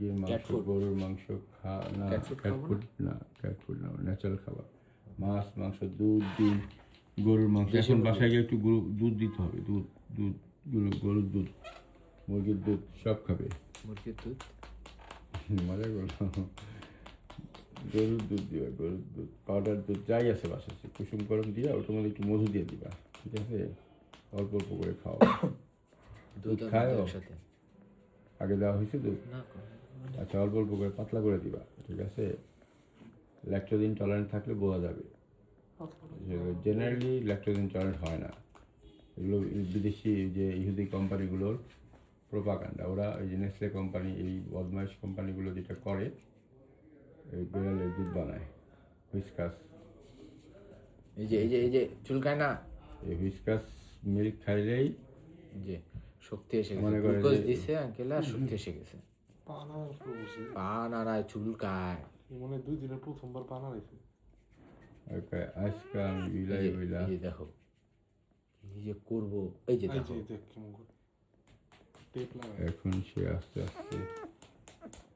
মুরগির মাংস, গরুর মাংস না, ক্যাট ফুড না, ন্যাচারাল খাবার। মাছ, মাংস, দুধ, ডিম, গরুর মাংস। এখন বাসায় গিয়ে একটু দুধ দিতে হবে, দুধ দুধ গরুর দুধ, মুরগির দুধ সব খাবে। মুরগির দুধ মজা করলো। গরুর দুধ দিবা, গরুর দুধ, পাউডার দুধ যাই আছে বাসায় কুসুম গরম দিয়া ওটার মধ্যে একটু মধু দিয়ে দিবা, ঠিক আছে? অল্প অল্প করে খাও। দুধ খায় আগে দেওয়া হয়েছে দুধ? আচ্ছা, অল্প অল্প করে পাতলা করে দিবা, ঠিক আছে? ল্যাকটোজেন টলারেন্ট থাকলে বোঝা যাবে। জেনারেলি ল্যাকটোজেন টলারেন্ট হয় না, এগুলো বিদেশি যে ইহুদি কোম্পানিগুলোর প্রোপাগান্ডা। ওরা এই যে নেসলে কোম্পানি, এই বদমাইশ কোম্পানিগুলো যেটা করে, এই বিড়ালের দুধ বানায়, হুইস্কাস। এই যে এই যে এই যে চুলকায় না, এই হুইস্কাস মিল্ক খাইলেই যে শক্তি এসে গেছে, গ্লুকোজ দিছে আঙ্কেল আর শক্তি এসে গেছে। পা নাড়ায়, চুলকায়, মানে 2 দিনের প্রথমবার পা নাড়াইছে। আজকাল বিলাই বইলা এই যে দেখো এই যে করবো, এই যে দেখো টেপ লাগা। এখন সে আস্তে আস্তে